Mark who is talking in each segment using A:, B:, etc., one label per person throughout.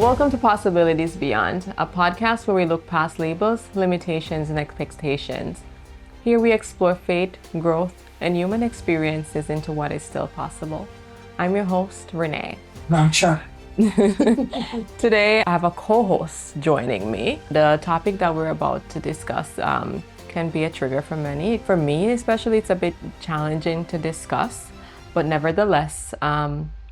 A: Welcome to Possibilities Beyond, a podcast where we look past labels, limitations, and expectations. Here we explore fate, growth, and human experiences into what is still possible. I'm your host, Renee.
B: I'm Chad.
A: Today, I have a co-host joining me. The topic that we're about to discuss can be a trigger for many. For me, especially, it's a bit challenging to discuss, but nevertheless,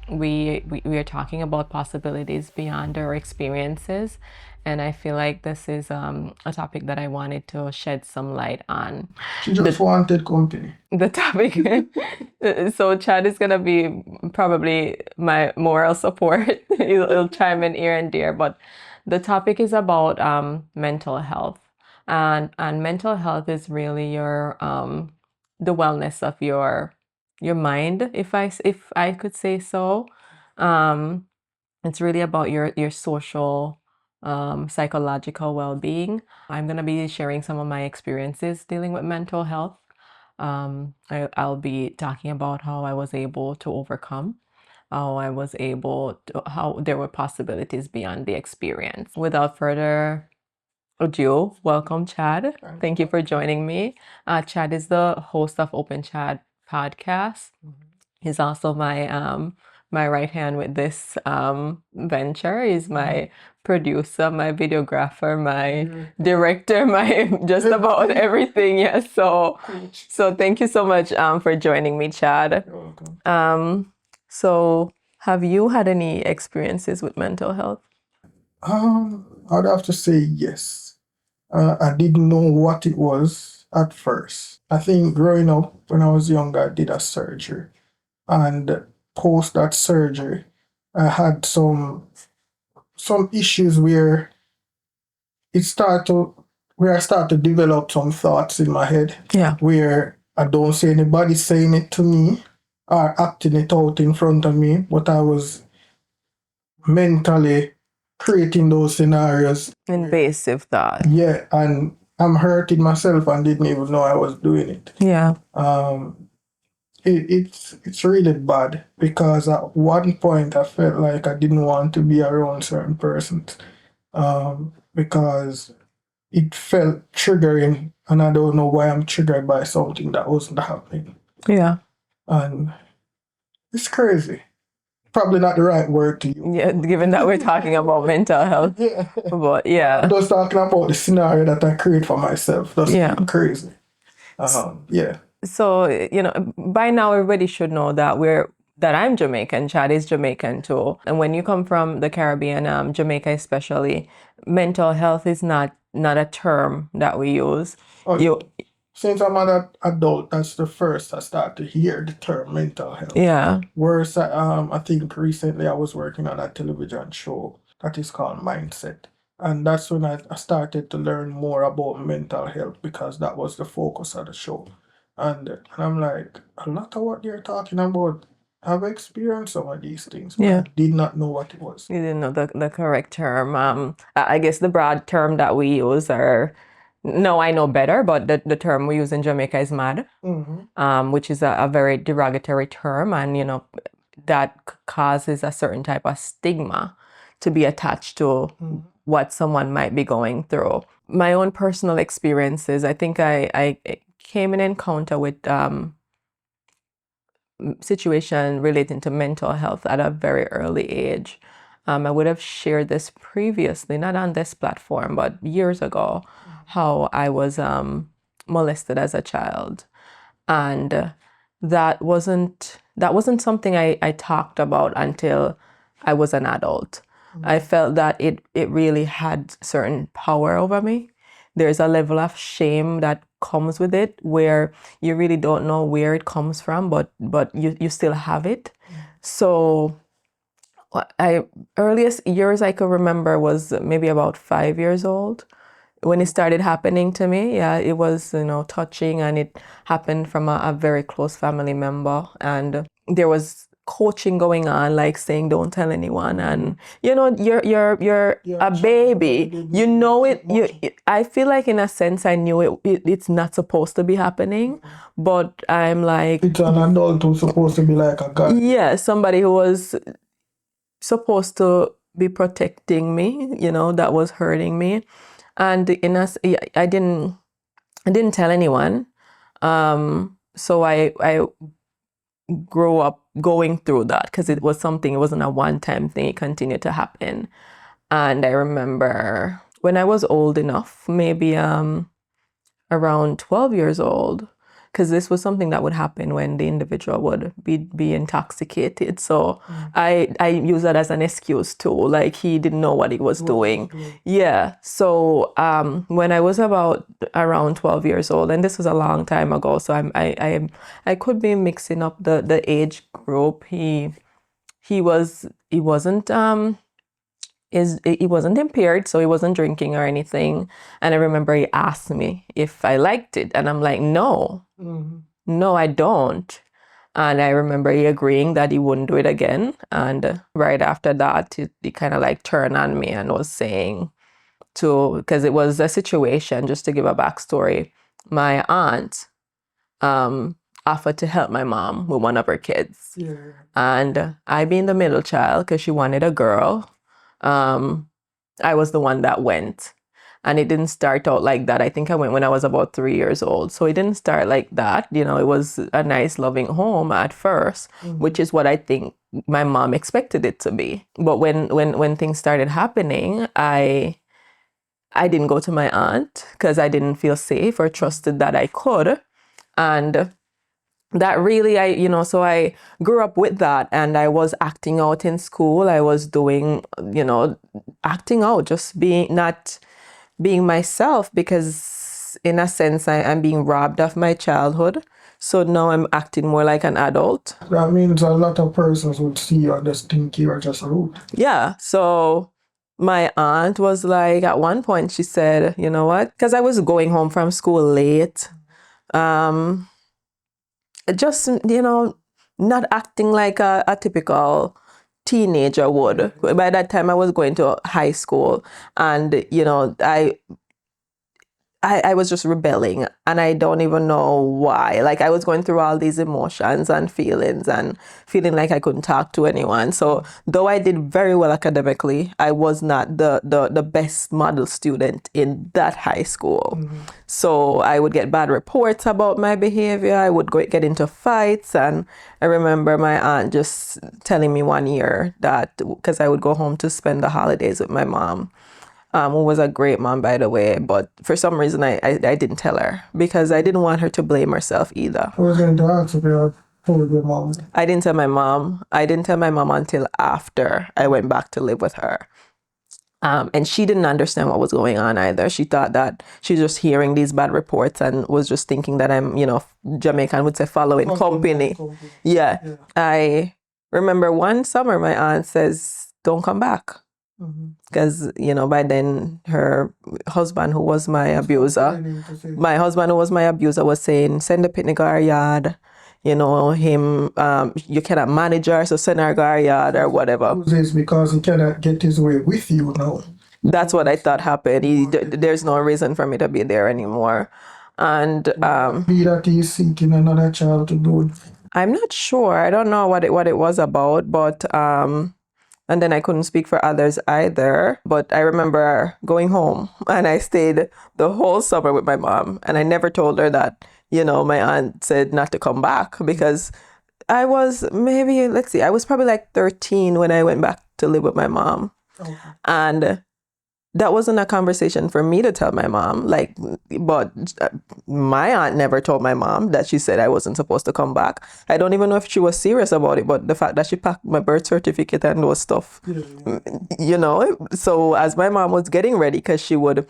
A: we are talking about possibilities beyond our experiences, and I feel like this is a topic that I wanted to shed some light on.
B: She just wanted company.
A: The topic. So Chad is gonna be probably my moral support. He'll chime in here and there, but the topic is about mental health, and mental health is really your the wellness of your mind, if I could say so. It's really about your social psychological well-being. I'm gonna be sharing some of my experiences dealing with mental health. I'll be talking about how I was able to overcome, how there were possibilities beyond the experience. Without further ado, welcome, Chad. Thank you for joining me. Chad is the host of Open Chat podcast. He's also my right hand with this venture. He's my producer, my videographer, my director, my just about everything. Yes. So thank you so much for joining me, Chad.
B: You're welcome.
A: So have you had any experiences with mental health?
B: I'd have to say yes. I didn't know what it was at first. I think growing up when I was younger, I did a surgery. And post that surgery, I had some issues where I start to develop some thoughts in my head.
A: Yeah.
B: Where I don't see anybody saying it to me or acting it out in front of me, but I was mentally creating those scenarios.
A: Invasive thought.
B: Yeah, and I'm hurting myself and didn't even know I was doing it.
A: Yeah.
B: It's really bad because at one point I felt like I didn't want to be around certain persons because it felt triggering, and I don't know why I'm triggered by something that wasn't happening.
A: Yeah.
B: And it's crazy. Probably not the right word to use.
A: Yeah, given that we're talking about mental health.
B: Yeah.
A: But yeah.
B: I'm just talking about the scenario that I create for myself. That's crazy. Yeah.
A: So, by now everybody should know that I'm Jamaican. Chad is Jamaican too. And when you come from the Caribbean, Jamaica especially, mental health is not a term that we use.
B: Since I'm an adult, that's the first I start to hear the term mental health.
A: Yeah.
B: Whereas I think recently I was working on a television show that is called Mindset. And that's when I started to learn more about mental health because that was the focus of the show. And I'm like, a lot of what you're talking about, I've experienced some of these things, but I did not know what it was.
A: You didn't know the correct term. I guess the broad term that we use no, I know better, but the term we use in Jamaica is mad, which is a very derogatory term, and that causes a certain type of stigma to be attached to what someone might be going through. My own personal experiences, I think I came in encounter with situation relating to mental health at a very early age. I would have shared this previously, not on this platform, but years ago, how I was molested as a child, and that wasn't something I talked about until I was an adult. I felt that it really had certain power over me. There's a level of shame that comes with it where you really don't know where it comes from, but you still have it. So earliest years I could remember was maybe about 5 years old when it started happening to me. Yeah, it was touching, and it happened from a very close family member, and there was coaching going on, like saying don't tell anyone, and you're a baby, I feel like in a sense I knew it's not supposed to be happening, but I'm like,
B: it's an adult who's supposed to be like a guy.
A: Yeah, somebody who was supposed to be protecting me, that was hurting me. And I didn't tell anyone. So I grew up going through that because it wasn't a one-time thing. It continued to happen. And I remember when I was old enough, maybe around 12 years old, because this was something that would happen when the individual would be intoxicated. So I use that as an excuse too. Like he didn't know what he was doing. Yeah. So when I was about around 12 years old, and this was a long time ago, so I could be mixing up the age group. He wasn't he wasn't impaired, so he wasn't drinking or anything. And I remember he asked me if I liked it, and I'm like, no, no, I don't. And I remember he agreeing that he wouldn't do it again. And right after that, he kind of like turned on me and was saying because it was a situation, just to give a backstory, my aunt offered to help my mom with one of her kids.
B: Yeah.
A: And I, being the middle child, because she wanted a girl, I was the one that went. And it didn't start out like that. I think I went when I was about 3 years old. So it didn't start like that. It was a nice, loving home at first, which is what I think my mom expected it to be. But when things started happening, I didn't go to my aunt because I didn't feel safe or trusted that I could. And that really, so I grew up with that, and I was acting out in school. I was doing, acting out, just not being myself, because in a sense, I'm being robbed of my childhood. So now I'm acting more like an adult.
B: That means a lot of persons would see you and just think you are just rude.
A: Yeah. So my aunt was like, at one point, she said, you know what? Because I was going home from school late. Just, not acting like a typical teenager would. By that time, I was going to high school, and, I was just rebelling, and I don't even know why. Like, I was going through all these emotions and feelings and feeling like I couldn't talk to anyone. So though I did very well academically, I was not the best model student in that high school. So I would get bad reports about my behavior. I would get into fights. And I remember my aunt just telling me one year that, because I would go home to spend the holidays with my mom, who was a great mom, by the way. But for some reason, I didn't tell her because I didn't want her to blame herself either.
B: I was going to ask if you told your mom.
A: I didn't tell my mom. I didn't tell my mom until after I went back to live with her. And she didn't understand what was going on either. She thought that she was just hearing these bad reports and was just thinking that I'm, Jamaican would say following company. Yeah. I remember one summer my aunt says, don't come back. Because, by then her husband, who was my abuser, was saying, send the picnic to our yard. You cannot manage her, so send her to our yard or whatever.
B: It's because he cannot get his way with you now.
A: That's what I thought happened. There's no reason for me to be there anymore. And
B: be that he's seeking another child to do it.
A: I'm not sure. I don't know what it was about, but and then I couldn't speak for others either. But I remember going home, and I stayed the whole summer with my mom, and I never told her that, my aunt said not to come back, because I was I was probably like 13 when I went back to live with my mom. Okay. And that wasn't a conversation for me to tell my mom, but my aunt never told my mom that she said I wasn't supposed to come back. I don't even know if she was serious about it, but the fact that she packed my birth certificate and those stuff, So as my mom was getting ready, because she would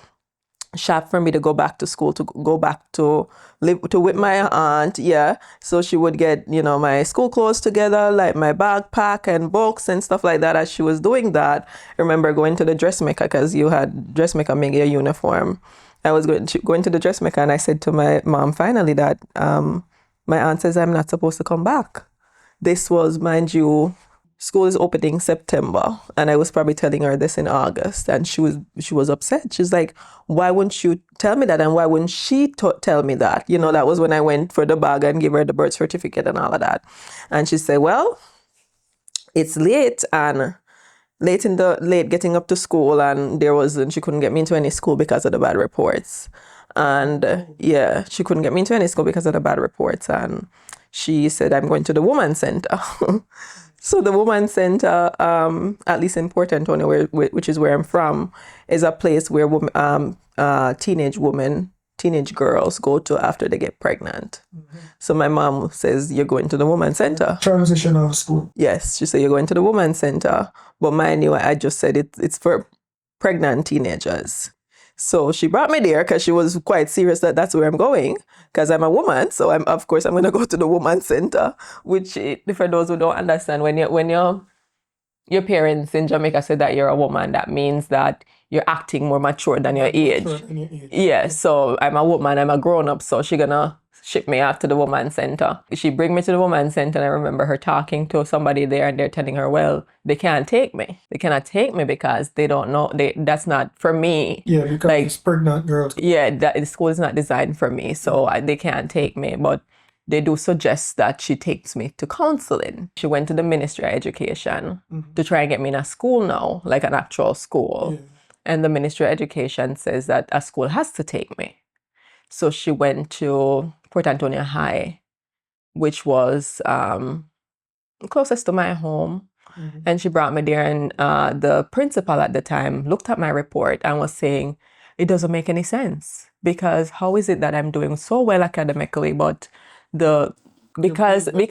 A: shop for me to go back to school, to go back to live with my aunt. Yeah. So she would get, my school clothes together, like my backpack and books and stuff like that. As she was doing that, I remember going to the dressmaker, because you had dressmaker make your uniform. I was going to the dressmaker, and I said to my mom finally that my aunt says I'm not supposed to come back. This was, mind you, school is opening September, and I was probably telling her this in August, and she was upset. She's like, why wouldn't you tell me that, and why wouldn't she tell me that? That was when I went for the bag and gave her the birth certificate and all of that. And she said, well, it's late, and
C: late getting up to school, and she couldn't get me into any school because of the bad reports. And yeah, she couldn't get me into any school because of the bad reports. And she said, I'm going to the woman's center. So the woman's center, at least in Port Antonio, which is where I'm from, is a place where teenage girls go to after they get pregnant. So my mom says, you're going to the woman's center.
B: Transitional school.
C: Yes, she said, you're going to the woman's center. But mind you, I just said it's for pregnant teenagers. So she brought me there because she was quite serious that that's where I'm going because I'm a woman. So of course I'm going to go to the woman's center, which for those who don't understand, when your parents in Jamaica said that you're a woman, that means that you're acting more mature than your age. Yeah, so I'm a woman, I'm a grown up, so she's gonna ship me off to the woman's center. She bring me to the woman's center, and I remember her talking to somebody there, and they're telling her, well, they can't take me. They cannot take me because they don't know, that's not for me.
B: Yeah, because it's pregnant girls.
C: Yeah, the school is not designed for me, so they can't take me. But they do suggest that she takes me to counseling. She went to the Ministry of Education to try and get me in a school now, like an actual school. Yeah. And the Ministry of Education says that a school has to take me. So she went to Port Antonio High, which was closest to my home. And she brought me there, and the principal at the time looked at my report and was saying, it doesn't make any sense, because how is it that I'm doing so well academically, but because my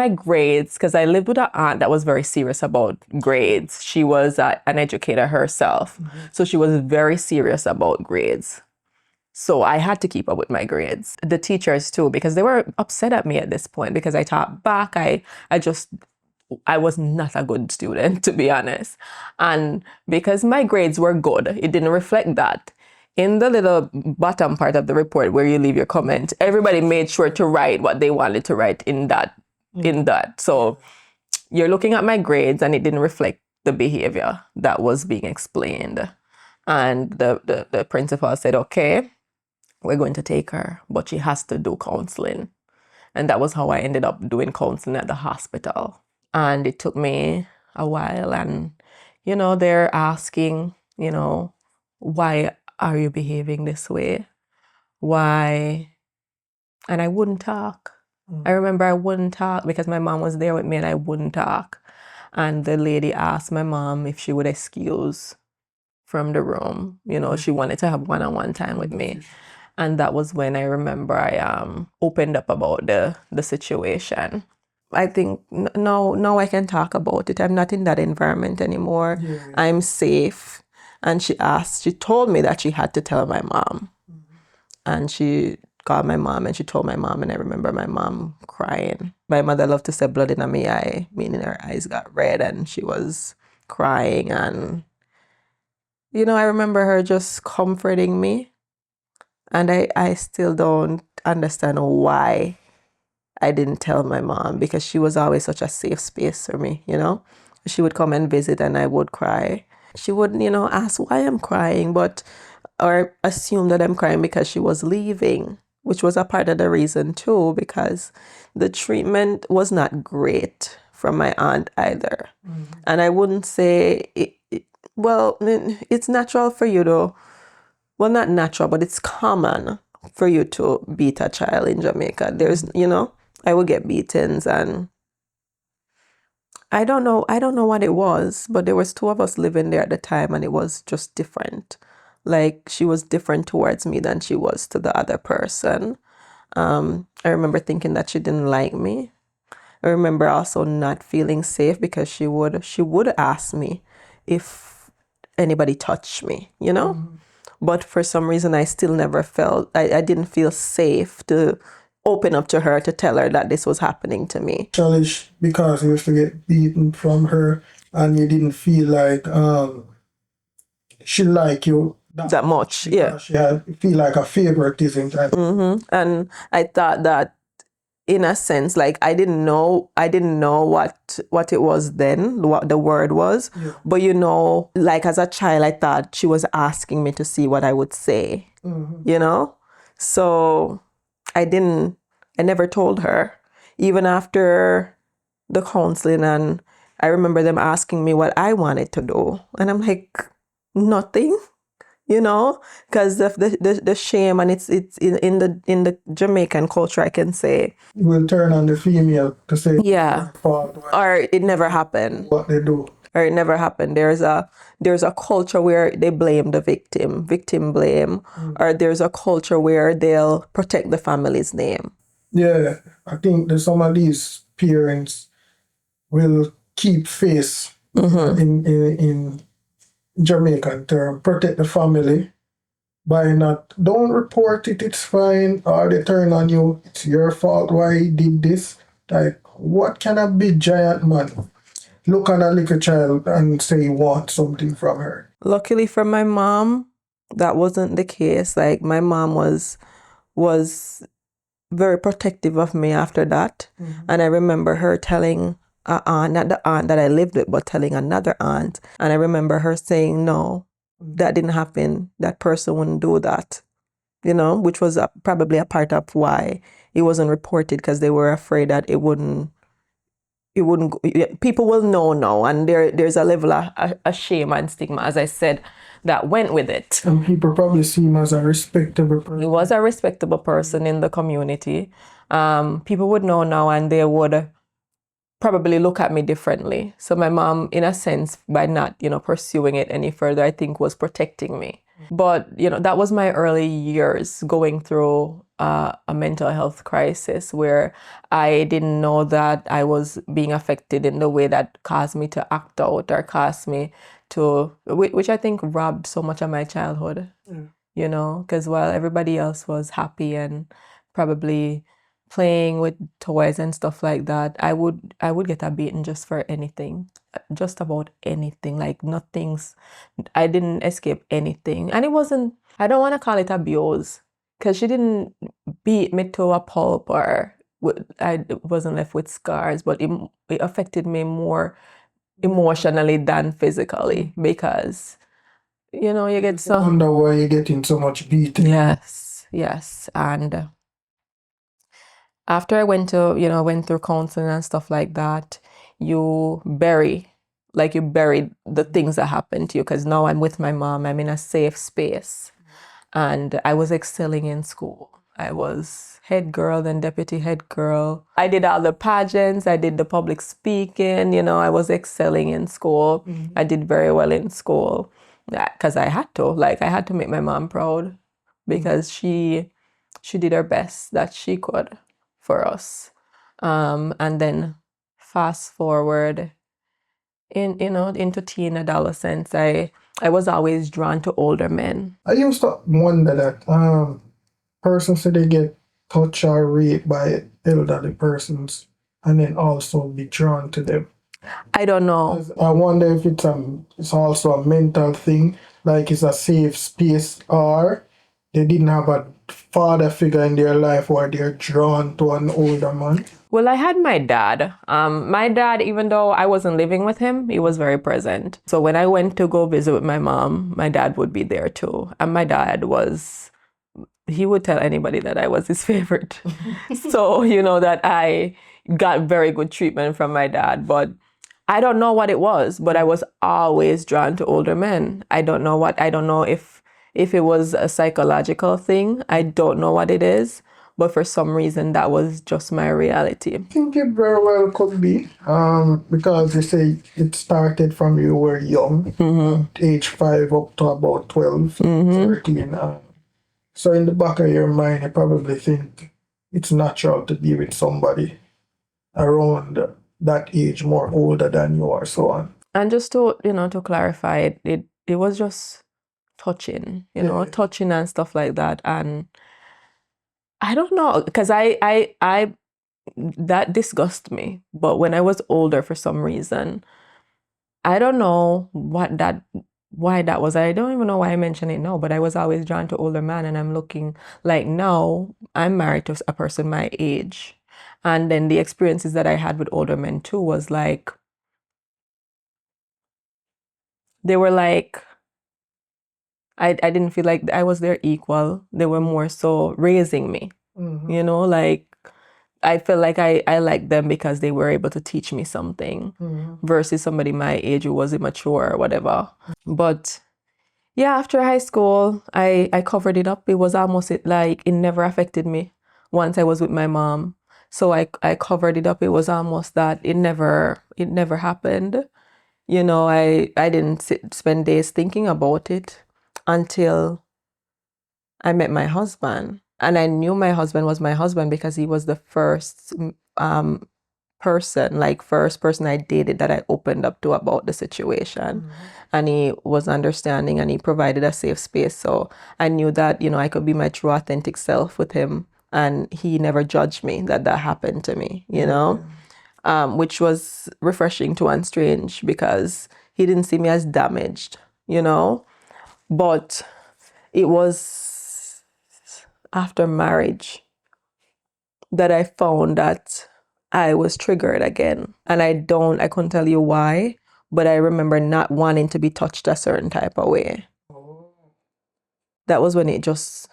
C: grades, because I lived with an aunt that was very serious about grades. She was an educator herself, so she was very serious about grades. So I had to keep up with my grades. The teachers too, because they were upset at me at this point because I taught back. I was not a good student, to be honest. And because my grades were good, it didn't reflect that. In the little bottom part of the report where you leave your comment, everybody made sure to write what they wanted to write in that. So you're looking at my grades and it didn't reflect the behavior that was being explained. And the principal said, okay, we're going to take her, but she has to do counseling. And that was how I ended up doing counseling at the hospital. And it took me a while, and, they're asking, why are you behaving this way? Why? And I wouldn't talk. I remember I wouldn't talk because my mom was there with me and I wouldn't talk. And the lady asked my mom if she would excuse from the room. She wanted to have one-on-one time with me. And that was when I remember I opened up about the situation. I think now I can talk about it. I'm not in that environment anymore. Yeah. I'm safe. And she told me that she had to tell my mom. And she called my mom and she told my mom, and I remember my mom crying. My mother loved to say blood in my eye, meaning her eyes got red and she was crying. And, I remember her just comforting me. And I still don't understand why I didn't tell my mom, because she was always such a safe space for me, She would come and visit and I would cry. She would, ask why I'm crying, or assume that I'm crying because she was leaving, which was a part of the reason too, because the treatment was not great from my aunt either. And I wouldn't say, it's natural for you to, well, not natural, but it's common for you to beat a child in Jamaica. There's, I would get beatings, and I don't know what it was, but there was two of us living there at the time, and it was just different. Like, she was different towards me than she was to the other person. I remember thinking that she didn't like me. I remember also not feeling safe because she would ask me if anybody touched me, But for some reason, I still never felt, I didn't feel safe to open up to her, to tell her that this was happening to me.
B: Challenge because you used to get beaten from her and you didn't feel like she liked you
C: that much. Yeah.
B: She feel like a favoritism type.
C: And I thought that, in a sense, like I didn't know what it was then, what the word was. Yeah. But like as a child, I thought she was asking me to see what I would say. So I never told her. Even after the counseling and I remember them asking me what I wanted to do. And I'm like, nothing, you know, because of the shame, and it's in the Jamaican culture, I can say.
B: You will turn on the female to say
C: Yeah.
B: fault
C: Or it never happened.
B: what they do.
C: Or it never happened. There's a culture where they blame the victim blame, or there's a culture where they'll protect the family's name.
B: Yeah, I think that some of these parents will keep face in Jamaican term, protect the family by not, don't report it, it's fine, or they turn on you, it's your fault why he did this. Like, what can a big giant man look at a little child and say he wants something from her?
C: Luckily for my mom, that wasn't the case. Like, my mom was very protective of me after that. And I remember her telling a aunt, not the aunt that I lived with, but telling another aunt. And I remember her saying, no, that didn't happen. That person wouldn't do that, you know, which was probably a part of why it wasn't reported, because they were afraid that it wouldn't, people will know now. And there's a level of a shame and stigma, as I said, that went with it.
B: And people probably see him as a respectable person.
C: He was a respectable person in the community. People would know now, and they would probably look at me differently. So my mom, in a sense, by not, pursuing it any further, I think was protecting me. But, that was my early years going through a mental health crisis, where I didn't know that I was being affected in the way that caused me to act out, or caused me to, which I think robbed so much of my childhood, because while everybody else was happy and probably playing with toys and stuff like that, I would get a beating just for anything, just about anything. Like, I didn't escape anything. And it wasn't, I don't want to call it abuse, because she didn't beat me to a pulp, or I wasn't left with scars, but it affected me more emotionally than physically, because you get
B: I wonder why you're getting so much beating.
C: Yes. And after I went through counseling and stuff like that, you buried the things that happened to you, because now I'm with my mom, I'm in a safe space, and I was excelling in school. I was head girl, then deputy head girl. I did all the pageants, I did the public speaking, I was excelling in school. I did very well in school, because I had to make my mom proud, because she did her best that she could for us. And then fast forward into teen adolescence, I was always drawn to older men.
B: I used to wonder that persons say they get touched or raped by elderly persons and then also be drawn to them.
C: I don't know.
B: I wonder if it's also a mental thing, like it's a safe space, or they didn't have a father figure in their life where they're drawn to an older man.
C: Well, I had my dad. My dad, even though I wasn't living with him, he was very present. So when I went to go visit with my mom, my dad would be there too. And my dad he would tell anybody that I was his favorite. So, that I got very good treatment from my dad. But I don't know what it was, but I was always drawn to older men. I don't know if it was a psychological thing. I don't know what it is. But for some reason, that was just my reality.
B: I think it very well could be, because they say it started from you were young, age 5 up to about 12, 13. So in the back of your mind, you probably think it's natural to be with somebody around that age, more older than you or so on.
C: And just to clarify, it was just touching, touching and stuff like that. And I don't know, because I that disgusts me. But when I was older, for some reason, I don't know why that was. I don't even know why I mention it now, but I was always drawn to older men, and I'm looking like now I'm married to a person my age. And then the experiences that I had with older men too was like, they were like, I didn't feel like I was their equal. They were more so raising me, like I feel like I like them because they were able to teach me something versus somebody my age who was immature or whatever. But yeah, after high school, I covered it up. It was almost like it never affected me once I was with my mom. So I covered it up. It was almost that it never happened. I didn't spend days thinking about it until I met my husband. And I knew my husband was my husband because he was the first first person I dated that I opened up to about the situation. And he was understanding and he provided a safe space. So I knew that, I could be my true authentic self with him. And he never judged me that happened to me, which was refreshing to and strange because he didn't see me as damaged, But it was after marriage that I found that I was triggered again. And I couldn't tell you why, but I remember not wanting to be touched a certain type of way. That was when it just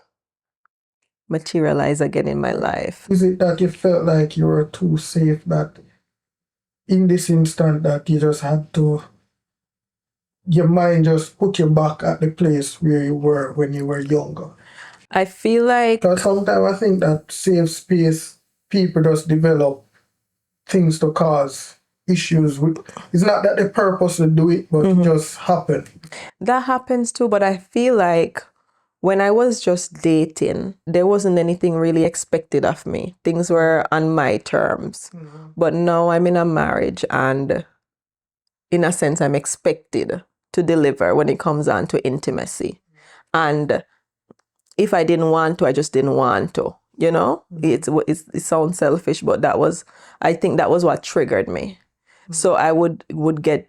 C: materialized again in my life.
B: Is it that you felt like you were too safe, that in this instant that you just had to, your mind just put you back at the place where you were when you were younger?
C: I feel like
B: Because sometimes I think that safe space, people just develop things to cause issues with. It's not that they purposely do it, but it just happen.
C: that happens too, but I feel like when I was just dating, there wasn't anything really expected of me. Things were on my terms. But now I'm in a marriage and in a sense I'm expected to deliver when it comes on to intimacy. And if I didn't want to, I just didn't want to. It sounds selfish, but I think that was what triggered me. So I would get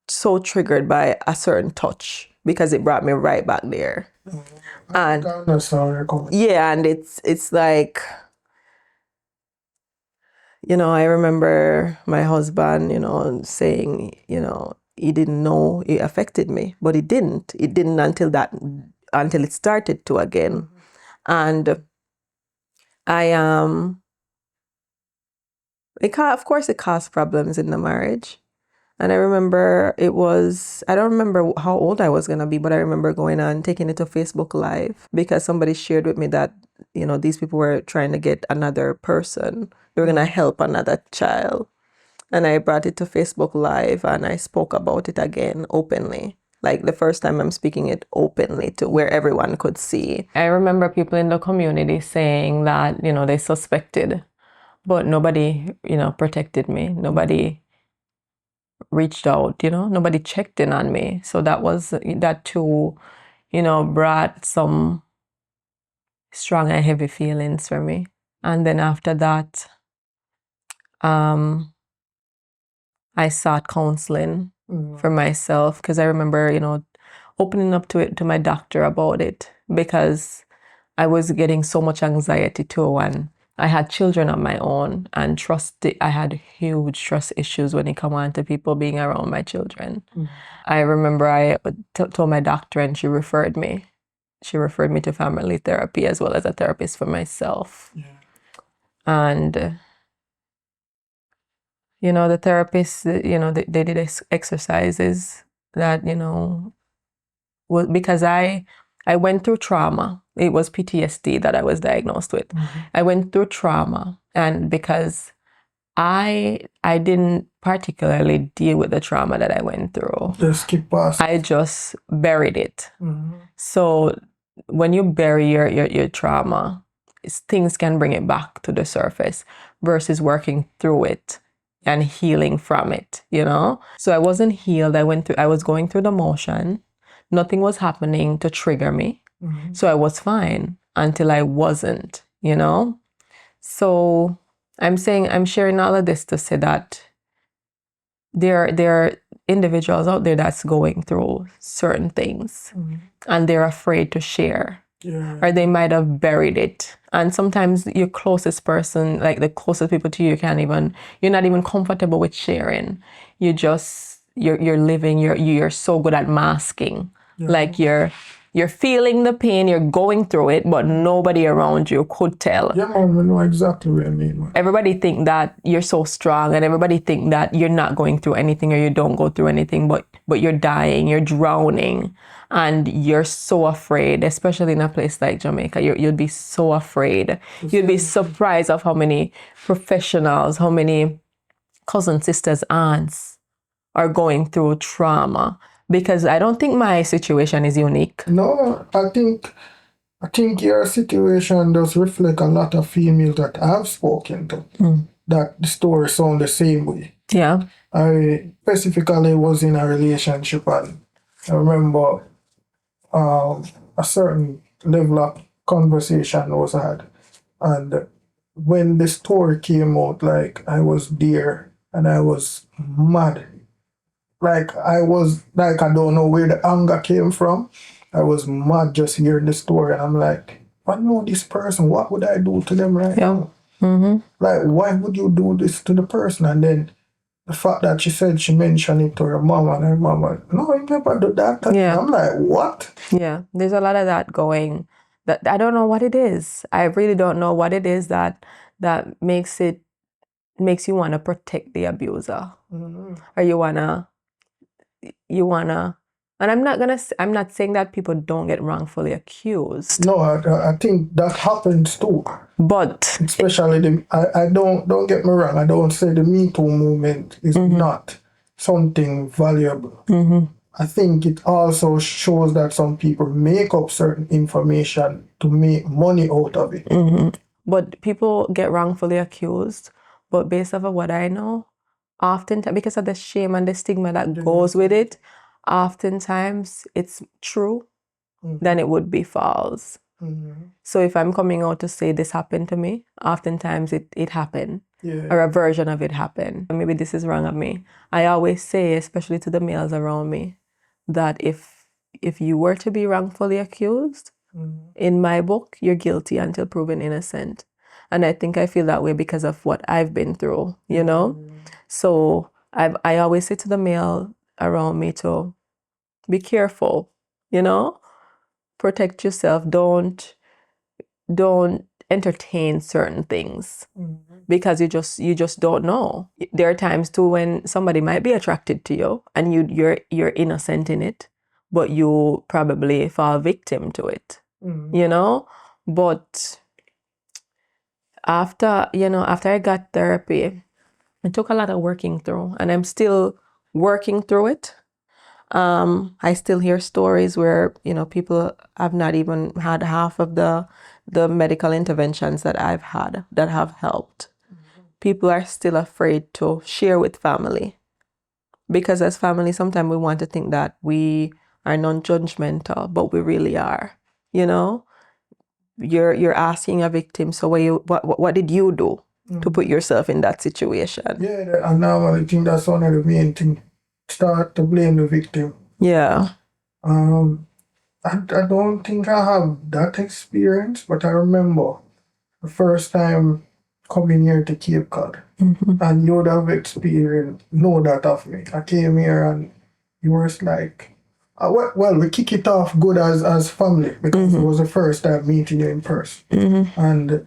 C: so triggered by a certain touch because it brought me right back there. And
B: That's how you're going.
C: yeah, and it's like, I remember my husband, saying, he didn't know it affected me, but it didn't. It didn't until it started to again. And of course it caused problems in the marriage. And I remember I don't remember how old I was going to be, but I remember going on, taking it to Facebook Live because somebody shared with me that, these people were trying to get another person. They were going to help another child. And I brought it to Facebook Live and I spoke about it again openly. Like the first time I'm speaking it openly to where everyone could see. I remember people in the community saying that, they suspected, but nobody, protected me. Nobody reached out, nobody checked in on me. So that too, brought some strong and heavy feelings for me. And then after that, I sought counseling for myself because I remember, opening up to my doctor about it because I was getting so much anxiety too, and I had children of my own, and I had huge trust issues when it came on to people being around my children. I remember I told my doctor and she referred me. She referred me to family therapy as well as a therapist for myself. And, the therapist, they did exercises that, because I went through trauma. It was PTSD that I was diagnosed with. I went through trauma, and because I didn't particularly deal with the trauma that I went through.
B: Just keep passing.
C: I just buried it. So when you bury your trauma, things can bring it back to the surface versus working through it and healing from it, So I wasn't healed. I was going through the motion. Nothing was happening to trigger me. So I was fine until I wasn't, So I'm sharing all of this to say that there are individuals out there that's going through certain things and they're afraid to share. Or they might have buried it. And sometimes your closest person, like the closest people to you, you're not even comfortable with sharing. You're living, you're so good at masking. Like you're you're feeling the pain, you're going through it, but nobody around you could tell.
B: Yeah, man, we know exactly what I mean, man.
C: Everybody think that you're so strong, and everybody think that you're not going through anything or you don't go through anything, but you're dying, you're drowning, and you're so afraid, especially in a place like Jamaica. You'd be so afraid. You'd be surprised of how many professionals, how many cousins, sisters, aunts are going through trauma, because I don't think my situation is unique.
B: No, I think your situation does reflect a lot of females that I've spoken to. That the story sound the same way.
C: Yeah.
B: I specifically was in a relationship, and I remember a certain level of conversation was had. And when the story came out, like I was there and I was mad. Like I don't know where the anger came from. I was mad just hearing the story, and I'm like, I know this person, what would I do to them right now? Like, why would you do this to the person? And then the fact that she mentioned it to her mom, and her mom like, no, I never do that.
C: Yeah.
B: I'm like, what?
C: Yeah, there's a lot of that going. That I don't know what it is. I really don't know what it is that makes you want to protect the abuser, or you wanna, and I'm not saying that people don't get wrongfully accused,
B: No, I think that happens too.
C: but
B: Especially I don't get me wrong. I don't say the Me Too movement is not something valuable. I think it also shows that some people make up certain information to make money out of it.
C: but people get wrongfully accused. But based off of what I know, oftentimes because of the shame and the stigma that goes with it, oftentimes it's true than it would be false. So if I'm coming out to say this happened to me, oftentimes it happened, or a version of it happened. Maybe this is wrong of me. I always say, especially to the males around me, that if you were to be wrongfully accused, in my book, you're guilty until proven innocent. And I think I feel that way because of what I've been through, you know? So I always say to the male around me to be careful, you know? Protect yourself. Don't entertain certain things, because you just don't know. There are times too when somebody might be attracted to you and you're innocent in it, but you probably fall victim to it, you know? But after I got therapy, it took a lot of working through, and I'm still working through it. I still hear stories where, people have not even had half of the medical interventions that I've had that have helped. People are still afraid to share with family, because as family, sometimes we want to think that we are non-judgmental, but we really are. You're asking a victim, so what did you do to put yourself in that situation?
B: Yeah, I normally think that's one of the main things. Start to blame the victim.
C: Yeah.
B: I don't think I have that experience, but I remember the first time coming here to Cape Cod, and you would have know that of me. I came here and you were like, well, we kick it off good as family, because it was the first time meeting you in person. And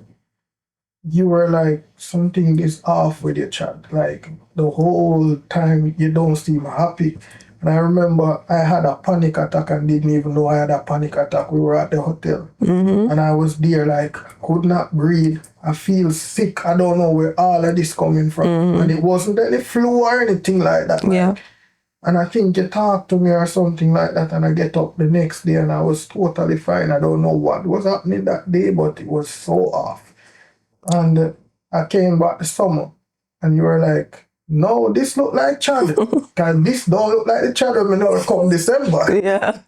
B: you were like, something is off with your chat. Like, the whole time you don't seem happy. And I remember I had a panic attack and didn't even know I had a panic attack. We were at the hotel. And I was there like, could not breathe. I feel sick. I don't know where all of this coming from. And it wasn't any flu or anything like that.
C: Yeah.
B: And I think you talked to me or something like that, and I get up the next day and I was totally fine. I don't know what was happening that day, but it was so off. And I came back the summer, and you were like, no, this look like Chad. Because this don't look like the Chad when we know come December.
C: Yeah.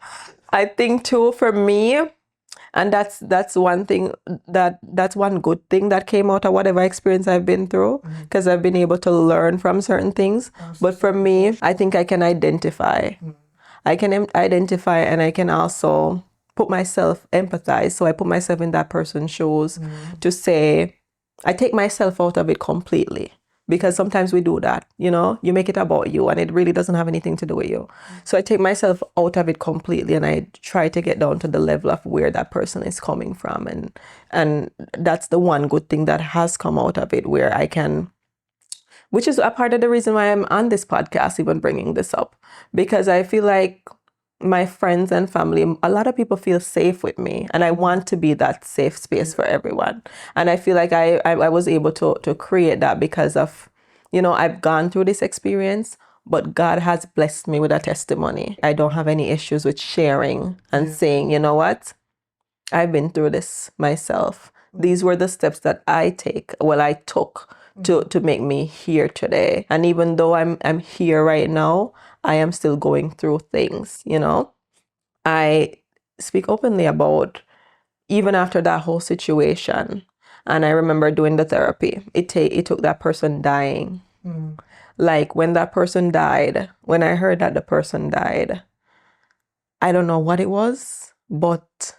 C: I think too, for me, and that's one thing, that's one good thing that came out of whatever experience I've been through, because I've been able to learn from certain things. But for me, I think I can identify. I can identify, and I can also empathize. So I put myself in that person's shoes to say, I take myself out of it completely, because sometimes we do that, you make it about you and it really doesn't have anything to do with you. So I take myself out of it completely and I try to get down to the level of where that person is coming from. And that's the one good thing that has come out of it, where I can, which is a part of the reason why I'm on this podcast, even bringing this up, because I feel like my friends and family, a lot of people feel safe with me, and I want to be that safe space for everyone. And I feel like I was able to create that because of, I've gone through this experience, but God has blessed me with a testimony. I don't have any issues with sharing and saying, you know what, I've been through this myself. These were the steps that I took to make me here today. And even though I'm here right now, I am still going through things, I speak openly about even after that whole situation. And I remember doing the therapy. It took that person dying. Like when that person died, when I heard that the person died, I don't know what it was, but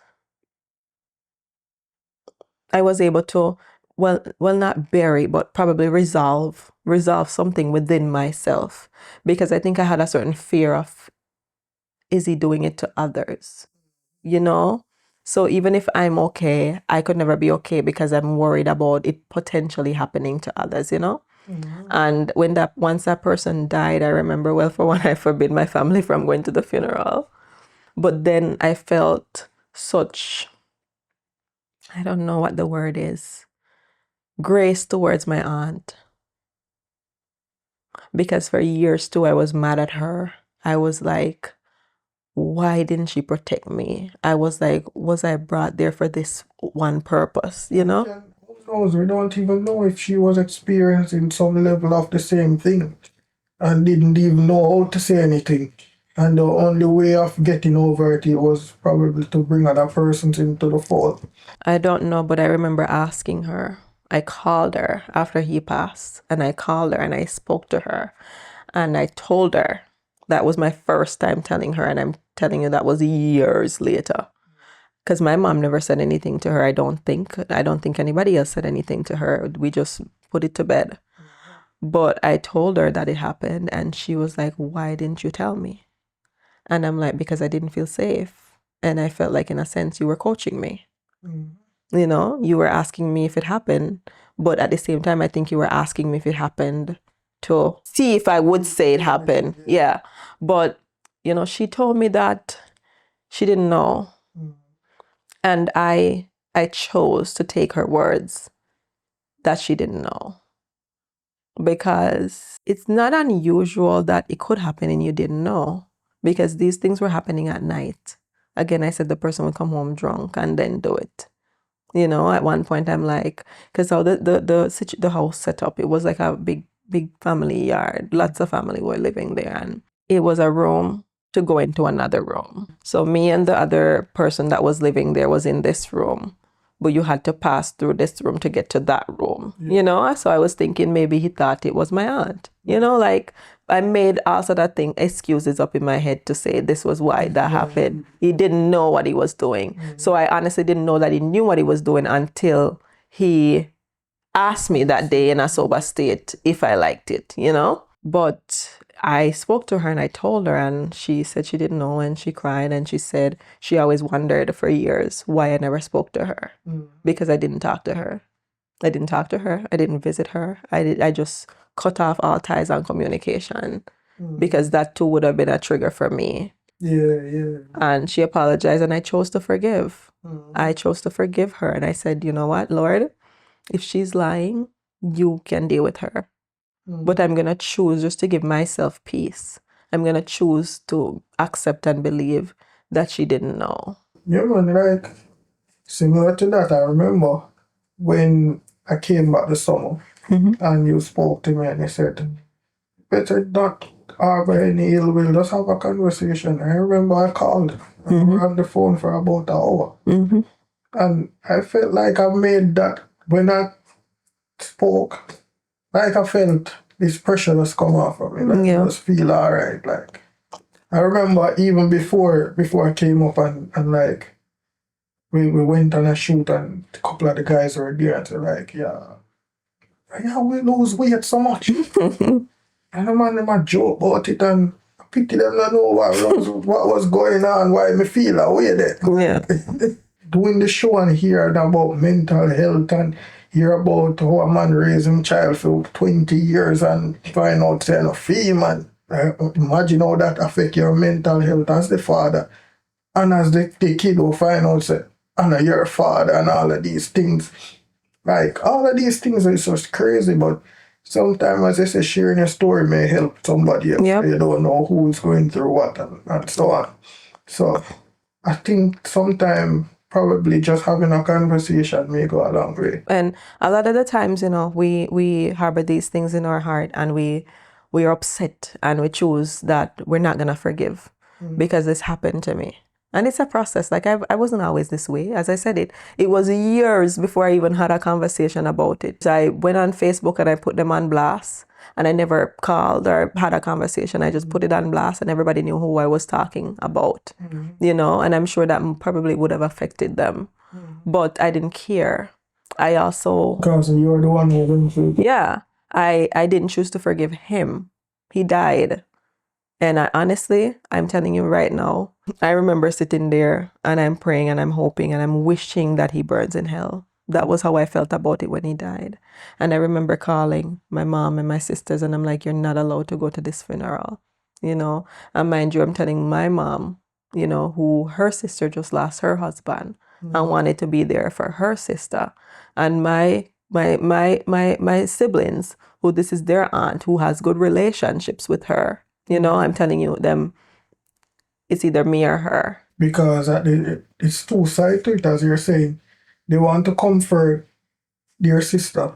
C: I was able to, well, not bury, but probably resolve something within myself, because I think I had a certain fear of, is he doing it to others? So even if I'm okay, I could never be okay because I'm worried about it potentially happening to others, And once that person died, I remember, well, for one, I forbid my family from going to the funeral. But then I felt such, I don't know what the word is, grace towards my aunt. Because for years too, I was mad at her. I was like, why didn't she protect me? I was like, was I brought there for this one purpose,
B: Who knows? We don't even know if she was experiencing some level of the same thing and didn't even know how to say anything. And the only way of getting over it was probably to bring other persons into the fold.
C: I don't know, but I remember asking her. I called her after he passed, and I called her and I spoke to her. And I told her, that was my first time telling her, and I'm telling you that was years later. Because my mom never said anything to her, I don't think. I don't think anybody else said anything to her. We just put it to bed. But I told her that it happened, and she was like, why didn't you tell me? And I'm like, because I didn't feel safe. And I felt like, in a sense, you were coaching me. You were asking me if it happened, but at the same time, I think you were asking me if it happened to see if I would say it happened. Yeah. But, she told me that she didn't know. And I chose to take her words that she didn't know, because it's not unusual that it could happen and you didn't know, because these things were happening at night. Again, I said the person would come home drunk and then do it. At one point I'm like, because how the house set up, it was like a big family yard. Lots of family were living there, and it was a room to go into another room. So me and the other person that was living there was in this room, but you had to pass through this room to get to that room. So I was thinking maybe he thought it was my aunt. Like I made also that thing excuses up in my head to say this was why that happened. He didn't know what he was doing. So I honestly didn't know that he knew what he was doing until he asked me that day in a sober state if I liked it, But I spoke to her and I told her, and she said she didn't know, and she cried, and she said she always wondered for years why I never spoke to her, because I didn't talk to her. I didn't talk to her. I didn't visit her. I just cut off all ties on communication, because that too would have been a trigger for me.
B: Yeah.
C: And she apologized, and I chose to forgive. I chose to forgive her, and I said, you know what, Lord, if she's lying, you can deal with her. But I'm going to choose just to give myself peace. I'm going to choose to accept and believe that she didn't know.
B: Yeah, man, like, similar to that, I remember when I came back this summer and you spoke to me and you said, better not harbor any ill will, just have a conversation. I remember I called and we were on the phone for about an hour. And I felt like I made that, when I spoke, like I felt this pressure just come off of me. Like I just feel alright. Like I remember even before I came up and like we went on a shoot and a couple of the guys were there and they're like, yeah, Yeah, we lose weight so much. And the man them a joke about it and I pity them not know what was going on, why me feel that way there.
C: Yeah.
B: Doing the show and hearing about mental health and hear about how a man raised him child for 20 years and find out saying a fee man. Imagine how that affect your mental health as the father. And as the kid will find out say, I'm not your father and all of these things. Like all of these things are just crazy, but sometimes as I say, sharing your story may help somebody else.
C: Yep.
B: You don't know who's going through what and so on. So I think sometimes probably just having a conversation may go a long way.
C: And a lot of the times, we harbor these things in our heart and we are upset and we choose that we're not gonna forgive because this happened to me. And it's a process. Like I wasn't always this way. As I said, it was years before I even had a conversation about it. I went on Facebook and I put them on blast and I never called or had a conversation. I just put it on blast and everybody knew who I was talking about, and I'm sure that probably would have affected them. But I didn't care. I also,
B: Because you're the one who went through.
C: yeah, I didn't choose to forgive him. He died. And honestly, I'm telling you right now, I remember sitting there and I'm praying and I'm hoping and I'm wishing that he burns in hell. That was how I felt about it when he died. And I remember calling my mom and my sisters and I'm like, you're not allowed to go to this funeral, And mind you, I'm telling my mom, who her sister just lost her husband and wanted to be there for her sister. And my siblings, who this is their aunt, who has good relationships with her. I'm telling you, it's either me or her.
B: Because it's two sides to it, as you're saying. They want to comfort their sister.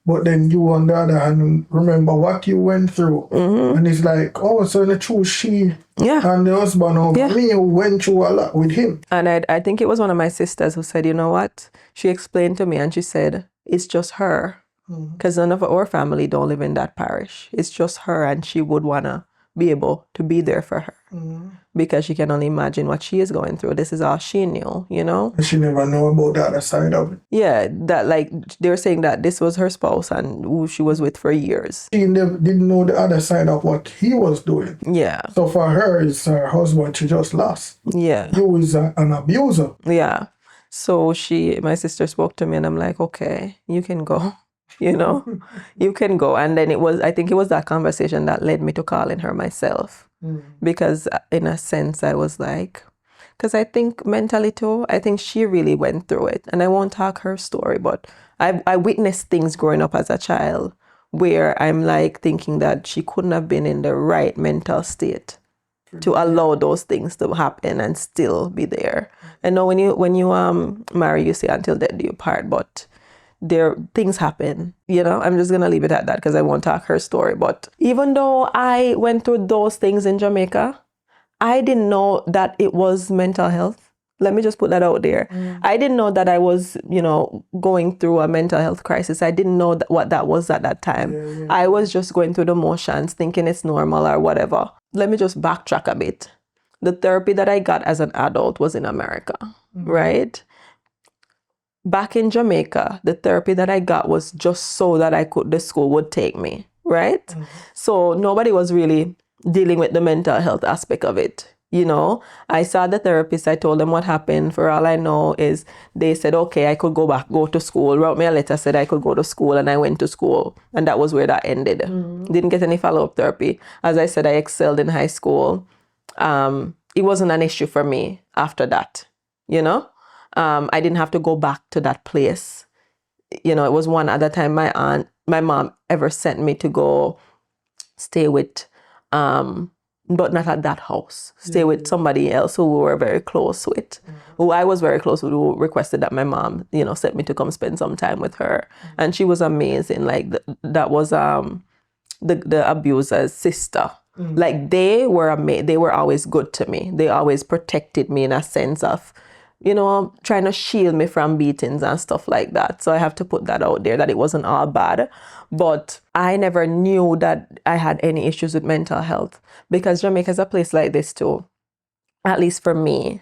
B: But then you, on the other hand, remember what you went through. And it's like, oh, so they choose she and the husband over me who went through a lot with him.
C: And I think it was one of my sisters who said, you know what? She explained to me and she said, it's just her. Because none of our family don't live in that parish. It's just her and she would want to be able to be there for her. Because she can only imagine what she is going through. This is all she knew,
B: And she never know about the other side of it.
C: Yeah, that like they were saying that this was her spouse and who she was with for years.
B: She didn't know the other side of what he was doing.
C: Yeah.
B: So for her, it's her husband she just lost.
C: Yeah.
B: You is an abuser.
C: Yeah. So my sister spoke to me and I'm like, okay, you can go. You can go. And then I think it was that conversation that led me to calling her myself. Because in a sense, I was like, because I think mentally too, I think she really went through it. And I won't talk her story, but I witnessed things growing up as a child where I'm like thinking that she couldn't have been in the right mental state to allow those things to happen and still be there. And now when you marry, you say until death do you part, but things happen, I'm just gonna leave it at that because I won't talk her story. But even though I went through those things in Jamaica, I didn't know that it was mental health. Let me just put that out there. I didn't know that I was, going through a mental health crisis. I didn't know what that was at that time. I was just going through the motions, thinking it's normal or whatever. Let me just backtrack a bit. The therapy that I got as an adult was in America, right? Back in Jamaica, the therapy that I got was just so that the school would take me, right? So nobody was really dealing with the mental health aspect of it. I saw the therapist, I told them what happened. For all I know is they said, okay, I could go to school, wrote me a letter, said I could go to school, and I went to school. And that was where that ended. Didn't get any follow-up therapy. As I said, I excelled in high school. It wasn't an issue for me after that, I didn't have to go back to that place. It was one other time my mom ever sent me to go stay with, but not at that house. Stay with somebody else who we were very close with, who I was very close with, who requested that my mom, sent me to come spend some time with her. And she was amazing. Like that was the abuser's sister. Like they were always good to me. They always protected me in a sense of, trying to shield me from beatings and stuff like that. So I have to put that out there, that it wasn't all bad. But I never knew that I had any issues with mental health because Jamaica is a place like this too. At least for me,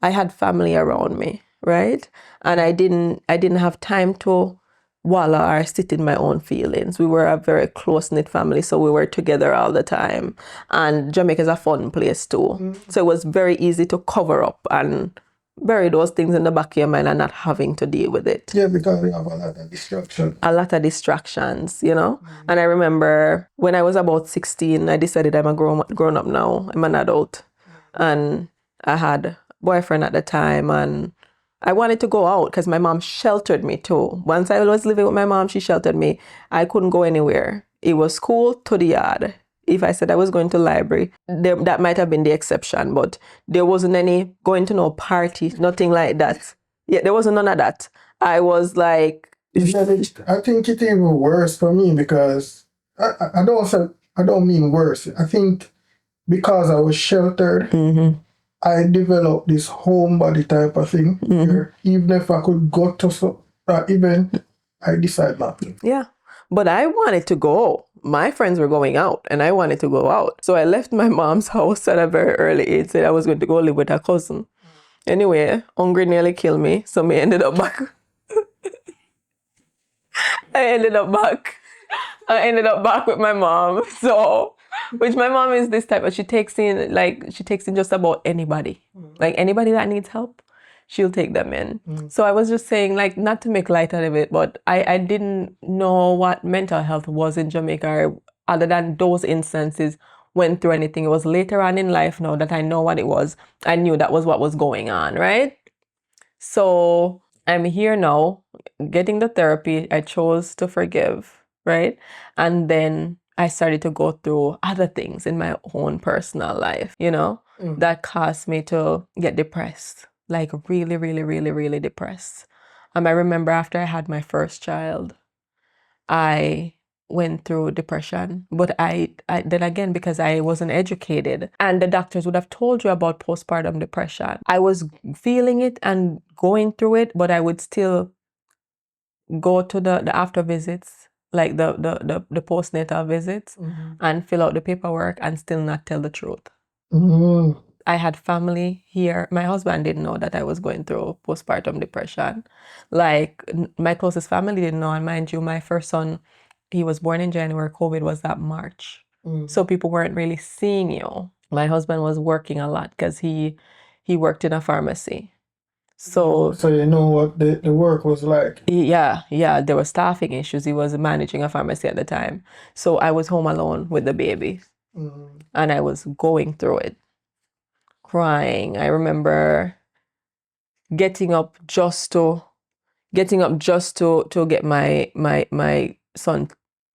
C: I had family around me, right? And I didn't have time to wallow or sit in my own feelings. We were a very close-knit family, so we were together all the time. And Jamaica is a fun place too. So it was very easy to cover up and bury those things in the back of your mind and not having to deal with it.
B: Yeah, because we have a lot of distraction.
C: A lot of distractions, you know. And I remember when I was about 16, I decided I'm a grown up now. I'm an adult. And I had a boyfriend at the time, and I wanted to go out because my mom sheltered me too. Once I was living with my mom, she sheltered me. I couldn't go anywhere. It was school to the yard. If I said I was going to library, that might have been the exception, but there wasn't any going to no party, nothing like that. Yeah, there wasn't none of that. I was like,
B: I think it's even worse for me because I don't mean worse. I think because I was sheltered, I developed this homebody type of thing. Where even if I could go to that event, I decide not to.
C: yeah. But I wanted to go. My friends were going out and I wanted to go out. So I left my mom's house at a very early age, said I was going to go live with her cousin. Anyway, hungry nearly killed me. So me ended up back. I ended up back with my mom. So, which my mom is this type, but she takes in just about anybody. Like anybody that needs help, she'll take them in. So I was just saying, like, not to make light out of it, but I didn't know what mental health was in Jamaica other than those instances went through anything. It was later on in life now that I know what it was. I knew that was what was going on, right? So I'm here now, getting the therapy. I chose to forgive, right? And then I started to go through other things in my own personal life, you know, that caused me to get depressed, like really, really, really, really depressed. I remember after I had my first child, I went through depression, but I then again, because I wasn't educated and the doctors would have told you about postpartum depression, I was feeling it and going through it, but I would still go to the after visits, like the postnatal visits, and fill out the paperwork and still not tell the truth. I had family here. My husband didn't know that I was going through postpartum depression. Like my closest family didn't know. And mind you, my first son, he was born in January. COVID was that March. So people weren't really seeing you. My husband was working a lot because he worked in a pharmacy. So
B: you know what the work was like.
C: yeah, there were staffing issues. He was managing a pharmacy at the time. So I was home alone with the baby. And I was going through it. Crying. I remember getting up just to get my son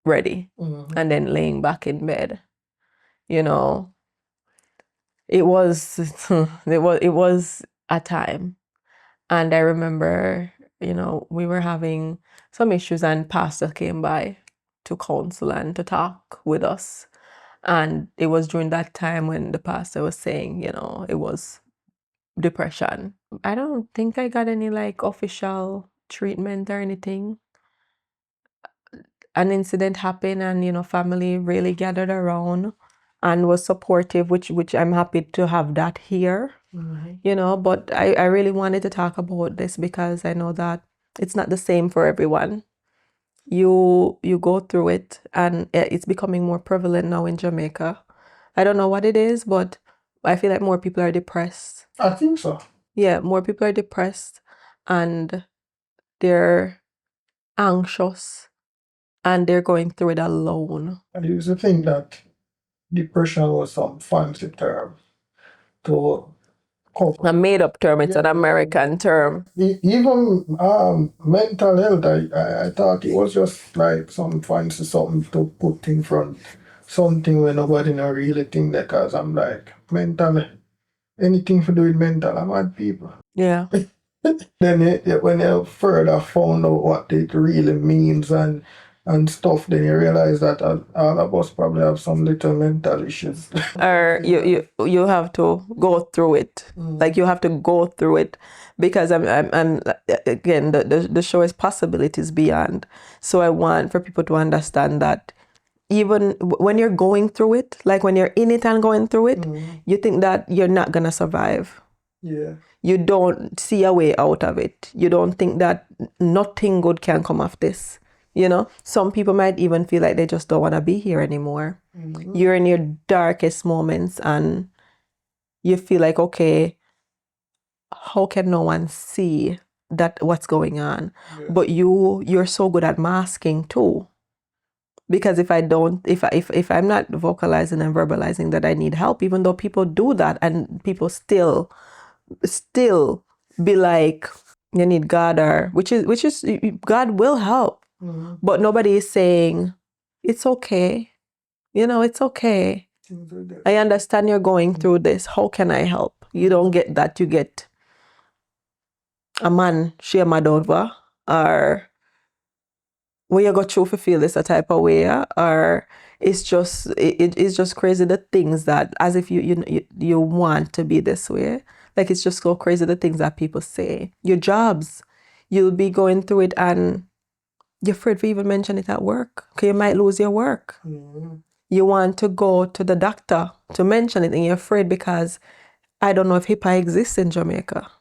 C: ready, and then laying back in bed. You know, it was it was a time, and I remember, you know, we were having some issues, and pastor came by to counsel and to talk with us. And it was during that time when the pastor was saying, you know, it was depression. I don't think I got any like official treatment or anything. An incident happened, and you know, family really gathered around and was supportive, which I'm happy to have that here. You know, but I really wanted to talk about this because I know that it's not the same for everyone. You go through it, and it's becoming more prevalent now in Jamaica. I don't know what it is, but I feel like more people are depressed.
B: I think so.
C: Yeah, more people are depressed and they're anxious and they're going through it alone.
B: I used to think that depression was some fancy term to cover.
C: A made-up term, it's an American term.
B: Even mental health, I thought it was just like some fancy something to put in front, something where nobody not really think that, because I'm like, mental, anything to do with mental, I'm mad people.
C: Yeah.
B: Then when you further found out what it really means and stuff, then you realize that all of us probably have some little mental issues.
C: Or you have to go through it. Like you have to go through it, because I'm again, the show is possibilities beyond. So I want for people to understand that even when you're going through it, like when you're in it and going through it, you think that you're not gonna survive.
B: Yeah.
C: You don't see a way out of it. You don't think that nothing good can come of this. You know, some people might even feel like they just don't want to be here anymore. You're in your darkest moments and you feel like, okay, how can no one see that what's going on?
B: Yeah.
C: But you're so good at masking too. Because if I'm not vocalizing and verbalizing that I need help, even though people do that and people still be like, you need God, or which is God will help. But nobody is saying it's okay. You know, it's okay. I understand you're going through this. How can I help? You don't get that. You get a man share my over, or when you go through for feel this a type of way, or it's just crazy the things that, as if you want to be this way. Like, it's just so crazy the things that people say. Your jobs, you'll be going through it and you're afraid to even mention it at work because you might lose your work. You want to go to the doctor to mention it and you're afraid because I don't know if HIPAA exists in Jamaica.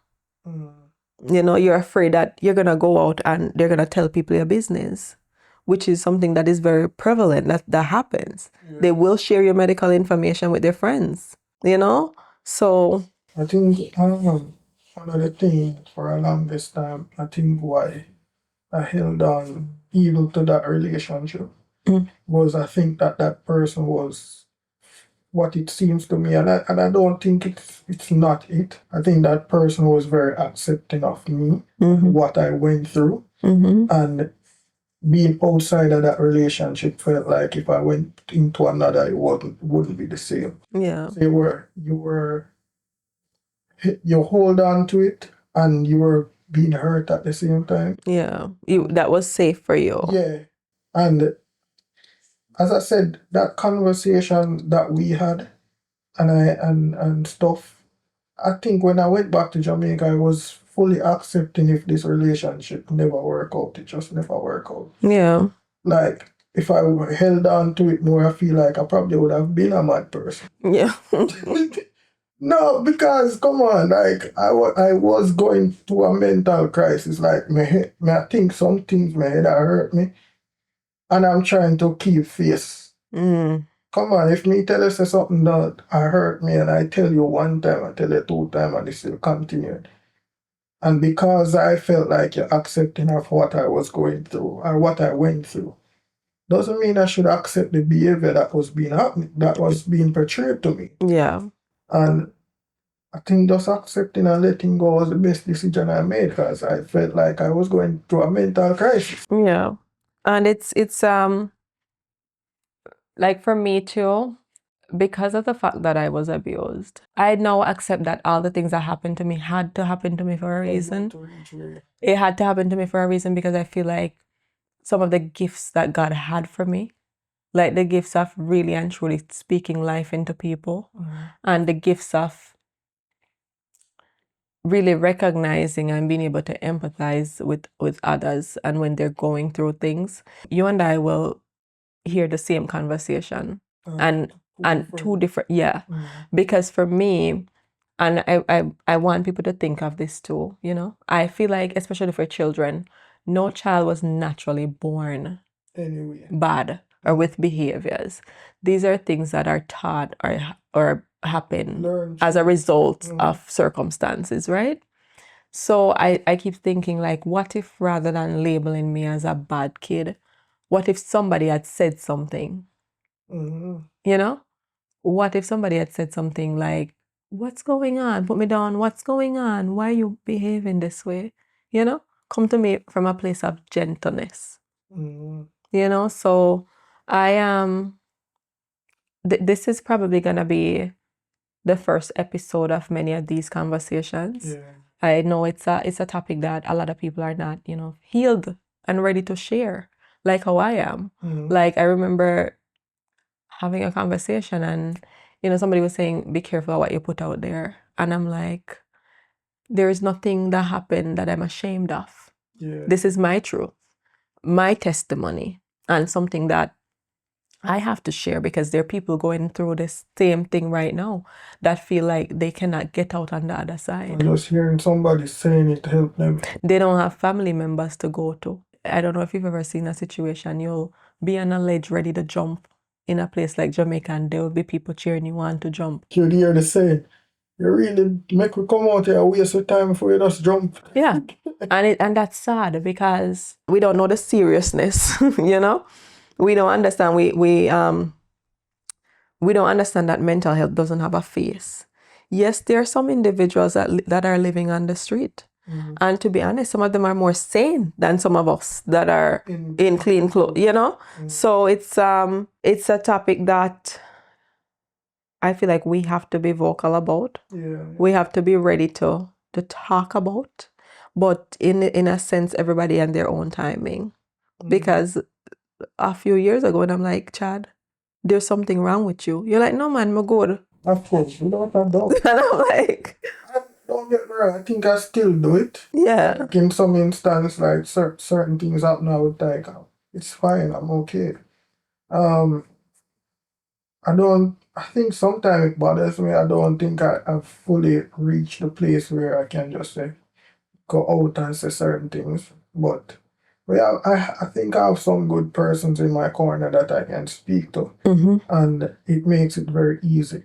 C: You know, you're afraid that you're going to go out and they're going to tell people your business, which is something that is very prevalent, that happens. Yeah. They will share your medical information with their friends, you know? So
B: I think one of the things for a longest time, I think why I held on even to that relationship was I think that person was what it seems to me, and I don't think it's not it. I think that person was very accepting of me, what I went through, and being outside of that relationship felt like if I went into another, it wouldn't be the same.
C: yeah,
B: So you hold on to it, and you were being hurt at the same time.
C: yeah, that was safe for you.
B: Yeah, and as I said, that conversation that we had, and stuff. I think when I went back to Jamaica, I was fully accepting if this relationship never work out. It just never work out.
C: Yeah,
B: Like, if I held on to it more, I feel like I probably would have been a mad person.
C: yeah,
B: No, because come on, like I was going through a mental crisis. Like I think some things my head that hurt me, and I'm trying to keep face. Come on, if me tell you say something that I hurt me and I tell you one time, I tell you two times, and it still continued. And because I felt like you're accepting of what I was going through or what I went through, doesn't mean I should accept the behavior that was being portrayed to me.
C: yeah,
B: And I think just accepting and letting go was the best decision I made because I felt like I was going through a mental crisis.
C: yeah. And it's
A: Like for me too, because of the fact that I was abused, I now accept that all the things that happened to me had to happen to me for a reason. It had to happen to me for a reason because I feel like some of the gifts that God had for me, like the gifts of really and truly speaking life into people, and the gifts of really recognizing and being able to empathize with others and when they're going through things, you and I will hear the same conversation and two different, yeah. Because for me, and I want people to think of this too, you know, I feel like especially for children, no child was naturally born
B: Anyway.
A: bad or with behaviors. These are things that are taught or happen
B: Learned
A: as a result of circumstances, right? So I keep thinking, like, what if rather than labeling me as a bad kid, what if somebody had said something? You know? What if somebody had said something like, what's going on? Put me down. What's going on? Why are you behaving this way? You know? Come to me from a place of gentleness. You know? So I am, this is probably going to be the first episode of many of these conversations.
B: Yeah.
A: I know it's a topic that a lot of people are not, you know, healed and ready to share, like how I am. Like I remember having a conversation and, you know, somebody was saying, be careful of what you put out there. And I'm like, there is nothing that happened that I'm ashamed of.
B: Yeah.
A: This is my truth, my testimony, and something that
C: I have to share because there are people going through this same thing right now that feel like they cannot get out on the other side.
B: Just hearing somebody saying it help them.
C: They don't have family members to go to. I don't know if you've ever seen a situation, you'll be on a ledge ready to jump in a place like Jamaica and there will be people cheering you on to jump.
B: You hear the saying, you really make me come out here and waste your time before you just jump.
C: Yeah. And that's sad because we don't know the seriousness, you know? We don't understand. We don't understand that mental health doesn't have a face. Yes, there are some individuals that are living on the street. And to be honest, some of them are more sane than some of us that are in clean clothes, you know? So it's a topic that I feel like we have to be vocal about.
B: Yeah.
C: We have to be ready to talk about. But in a sense, everybody and their own timing. Because a few years ago, and I'm like, Chad, there's something wrong with you. You're like, no man, I'm good.
B: Of course, without a doubt.
C: And I'm like,
B: Don't get me wrong, I think I still do it.
C: yeah.
B: Like in some instance, like certain things happen, I would like, it's fine, I'm okay. I think sometimes it bothers me. I don't think I've fully reached the place where I can just say, go out and say certain things. But well, I think I have some good persons in my corner that I can speak to, and it makes it very easy.